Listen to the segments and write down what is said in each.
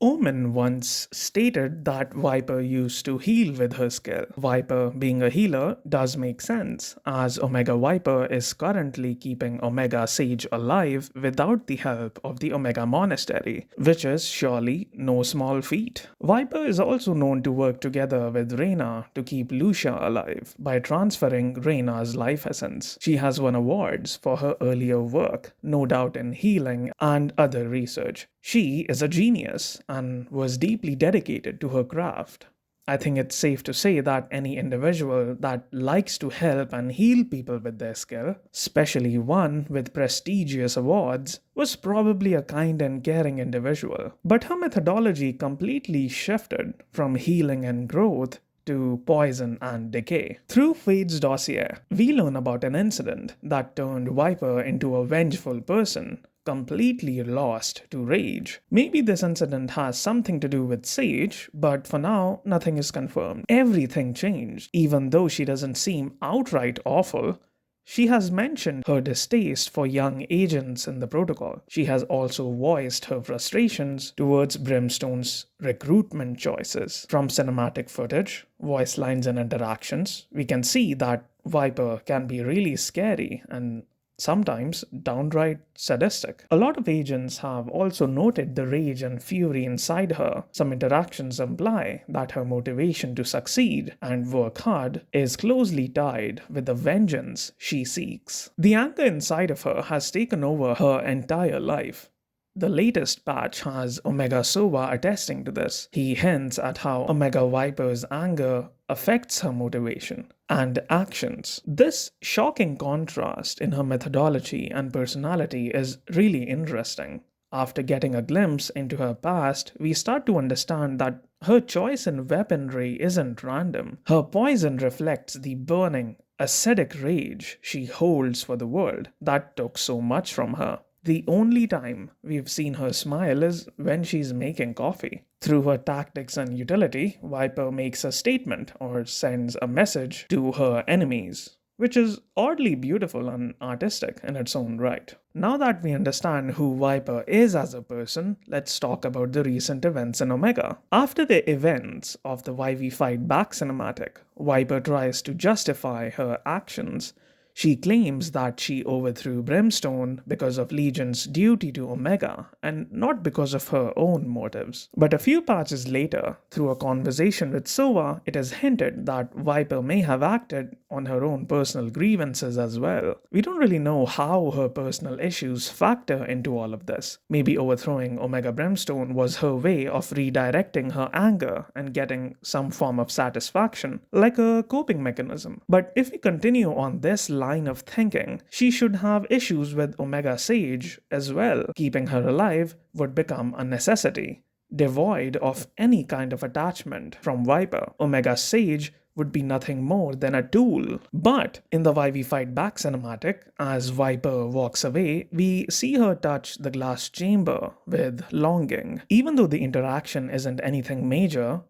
Omen once stated that Viper used to heal with her skill. Viper being a healer does make sense, as Omega Viper is currently keeping Omega Sage alive without the help of the Omega Monastery, which is surely no small feat. Viper is also known to work together with Reyna to keep Lucia alive by transferring Reyna's life essence. She has won awards for her earlier work, no doubt in healing and other research. She is a genius and was deeply dedicated to her craft. I think it's safe to say that any individual that likes to help and heal people with their skill, especially one with prestigious awards, was probably a kind and caring individual. But her methodology completely shifted from healing and growth to poison and decay. Through Fade's dossier, we learn about an incident that turned Viper into a vengeful person, completely lost to rage. Maybe this incident has something to do with Sage, but for now, nothing is confirmed. Everything changed. Even though she doesn't seem outright awful, she has mentioned her distaste for young agents in the protocol. She has also voiced her frustrations towards Brimstone's recruitment choices. From cinematic footage, voice lines, and interactions, we can see that Viper can be really scary and sometimes downright sadistic. A lot of agents have also noted the rage and fury inside her. Some interactions imply that her motivation to succeed and work hard is closely tied with the vengeance she seeks. The anger inside of her has taken over her entire life. The latest patch has Omega Sova attesting to this. He hints at how Omega Viper's anger affects her motivation and actions. This shocking contrast in her methodology and personality is really interesting. After getting a glimpse into her past, we start to understand that her choice in weaponry isn't random. Her poison reflects the burning, acidic rage she holds for the world that took so much from her. The only time we've seen her smile is when she's making coffee. Through her tactics and utility, Viper makes a statement or sends a message to her enemies, which is oddly beautiful and artistic in its own right. Now that we understand who Viper is as a person, let's talk about the recent events in Omega. After the events of the YV Fight Back cinematic, Viper tries to justify her actions. She claims that she overthrew Brimstone because of Legion's duty to Omega and not because of her own motives. But a few patches later, through a conversation with Sova, it is hinted that Viper may have acted on her own personal grievances as well. We don't really know how her personal issues factor into all of this. Maybe overthrowing Omega Brimstone was her way of redirecting her anger and getting some form of satisfaction, like a coping mechanism. But if we continue on this line of thinking, she should have issues with Omega Sage as well. Keeping her alive would become a necessity, devoid of any kind of attachment from Viper. Omega Sage would be nothing more than a tool. But in the YV Fight Back cinematic, as Viper walks away, we see her touch the glass chamber with longing. Even though the interaction isn't anything major,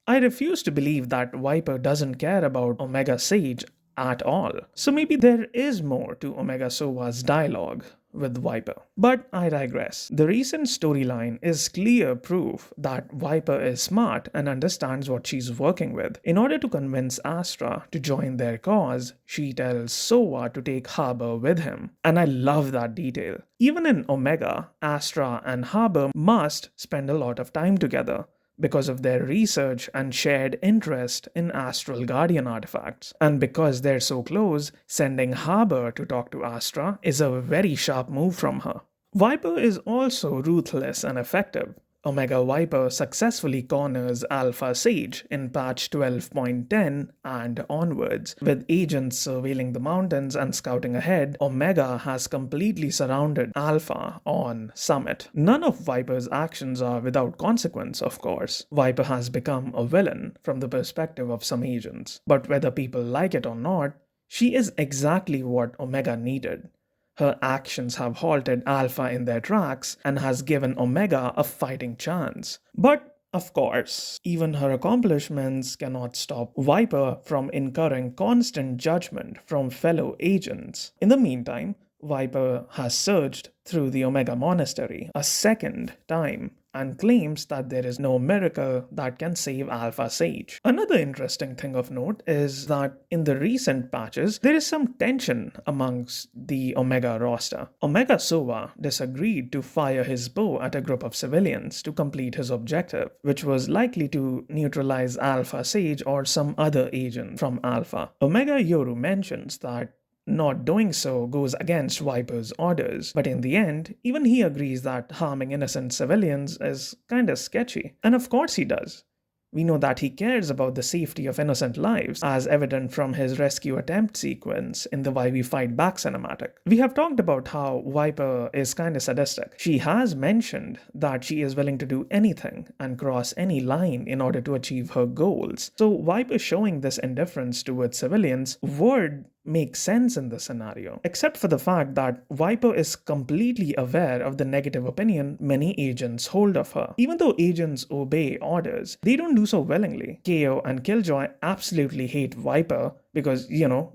I refuse to believe that Viper doesn't care about Omega Sage at all. So maybe there is more to Omega Sova's dialogue with Viper. But I digress. The recent storyline is clear proof that Viper is smart and understands what she's working with. In order to convince Astra to join their cause, she tells Sova to take Harbor with him. And I love that detail. Even in Omega, Astra and Harbor must spend a lot of time together because of their research and shared interest in Astral Guardian artifacts. And because they're so close, sending Harbor to talk to Astra is a very sharp move from her. Viper is also ruthless and effective. Omega Viper successfully corners Alpha Sage in patch 12.10 and onwards. With agents surveilling the mountains and scouting ahead, Omega has completely surrounded Alpha on Summit. None of Viper's actions are without consequence, of course. Viper has become a villain from the perspective of some agents. But whether people like it or not, she is exactly what Omega needed. Her actions have halted Alpha in their tracks and has given Omega a fighting chance. But, of course, even her accomplishments cannot stop Viper from incurring constant judgment from fellow agents. In the meantime, Viper has surged through the Omega Monastery a second time and claims that there is no miracle that can save Alpha Sage. Another interesting thing of note is that in the recent patches, there is some tension amongst the Omega roster. Omega Sova disagreed to fire his bow at a group of civilians to complete his objective, which was likely to neutralize Alpha Sage or some other agent from Alpha. Omega Yoru mentions that not doing so goes against Viper's orders, but in the end, even he agrees that harming innocent civilians is kinda sketchy. And of course he does. We know that he cares about the safety of innocent lives, as evident from his rescue attempt sequence in the Why We Fight Back cinematic. We have talked about how Viper is kinda sadistic. She has mentioned that she is willing to do anything and cross any line in order to achieve her goals. So Viper showing this indifference towards civilians would make sense in this scenario, except for the fact that Viper is completely aware of the negative opinion many agents hold of her. Even though agents obey orders, they don't do so willingly. KO and Killjoy absolutely hate Viper because,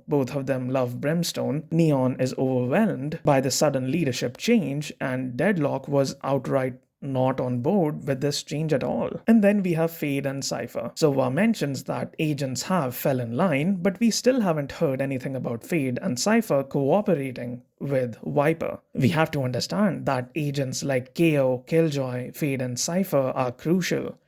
both of them love Brimstone. Neon is overwhelmed by the sudden leadership change, and Deadlock was outright not on board with this change at all. And then we have Fade and Cypher. Sova mentions that agents have fell in line, but we still haven't heard anything about Fade and Cypher cooperating with Viper. We have to understand that agents like KO, Killjoy, Fade and Cypher are crucial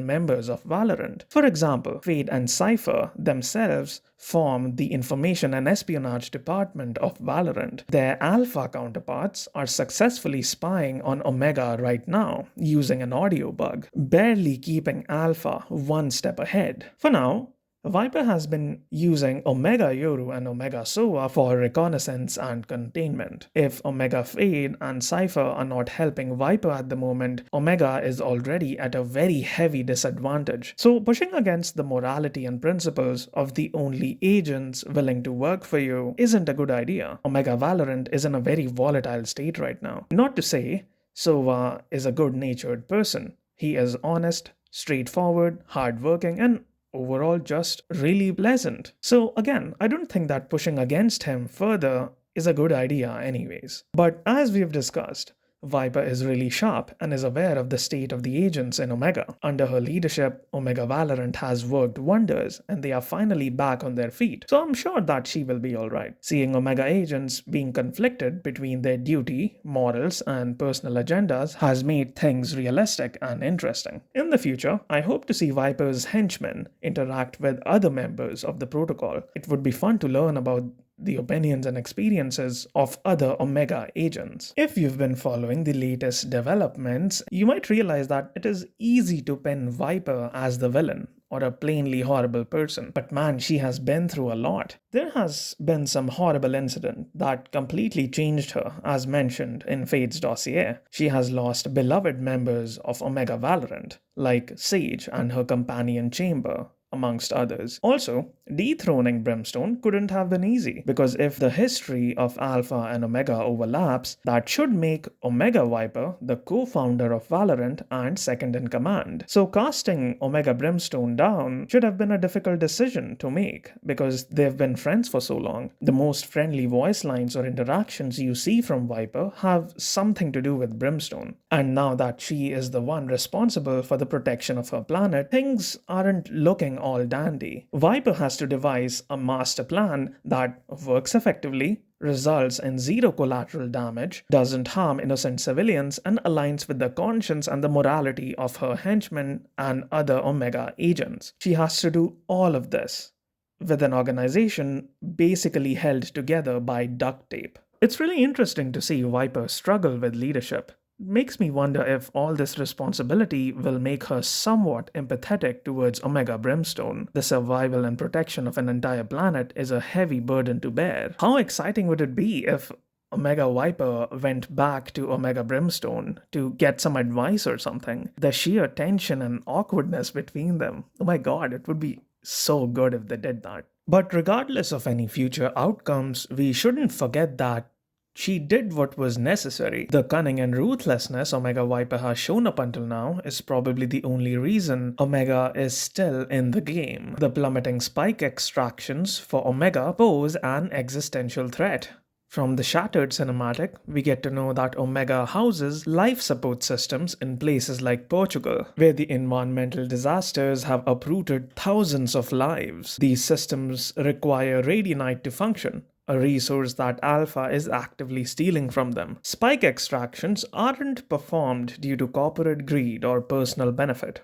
members of Valorant. For example, Fade and Cypher themselves form the information and espionage department of Valorant. Their alpha counterparts are successfully spying on Omega right now using an audio bug, barely keeping Alpha one step ahead. For now, Viper has been using Omega Yoru and Omega Sova for reconnaissance and containment. If Omega Fade and Cypher are not helping Viper at the moment, Omega is already at a very heavy disadvantage. So pushing against the morality and principles of the only agents willing to work for you isn't a good idea. Omega Valorant is in a very volatile state right now. Not to say Sova is a good-natured person. He is honest, straightforward, hardworking, and overall just really pleasant. So again, I don't think that pushing against him further is a good idea anyways. But as we've discussed, Viper is really sharp and is aware of the state of the agents in Omega. Under her leadership, Omega Valorant has worked wonders and they are finally back on their feet. So I'm sure that she will be alright. Seeing Omega agents being conflicted between their duty, morals, and personal agendas has made things realistic and interesting. In the future, I hope to see Viper's henchmen interact with other members of the protocol. It would be fun to learn about the opinions and experiences of other Omega agents. If you've been following the latest developments, you might realize that it is easy to pin Viper as the villain or a plainly horrible person. But man, she has been through a lot. There has been some horrible incident that completely changed her, as mentioned in Fade's dossier. She has lost beloved members of Omega Valorant, like Sage and her companion Chamber, amongst others. Also, dethroning Brimstone couldn't have been easy, because if the history of Alpha and Omega overlaps, that should make Omega Viper the co-founder of Valorant and second in command. So casting Omega Brimstone down should have been a difficult decision to make, because they've been friends for so long. The most friendly voice lines or interactions you see from Viper have something to do with Brimstone. And now that she is the one responsible for the protection of her planet, things aren't looking all dandy. Viper has to devise a master plan that works effectively, results in zero collateral damage, doesn't harm innocent civilians, and aligns with the conscience and the morality of her henchmen and other Omega agents. She has to do all of this with an organization basically held together by duct tape. It's really interesting to see Viper struggle with leadership. Makes me wonder if all this responsibility will make her somewhat empathetic towards Omega Brimstone. The survival and protection of an entire planet is a heavy burden to bear. How exciting would it be if Omega Viper went back to Omega Brimstone to get some advice or something? The sheer tension and awkwardness between them. Oh my god, it would be so good if they did that. But regardless of any future outcomes, we shouldn't forget that she did what was necessary. The cunning and ruthlessness Omega Viper has shown up until now is probably the only reason Omega is still in the game. The plummeting spike extractions for Omega pose an existential threat. From the Shattered cinematic, we get to know that Omega houses life support systems in places like Portugal, where the environmental disasters have uprooted thousands of lives. These systems require radianite to function, a resource that Alpha is actively stealing from them. Spike extractions aren't performed due to corporate greed or personal benefit.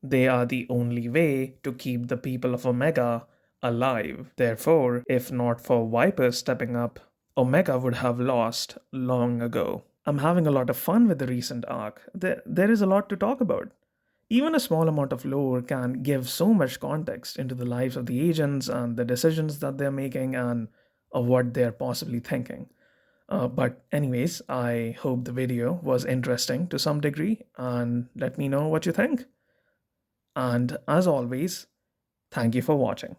They are the only way to keep the people of Omega alive. Therefore, if not for Viper stepping up, Omega would have lost long ago. I'm having a lot of fun with the recent arc. There is a lot to talk about. Even a small amount of lore can give so much context into the lives of the agents and the decisions that they're making and of what they're possibly thinking. But anyways, I hope the video was interesting to some degree and let me know what you think. And as always, thank you for watching.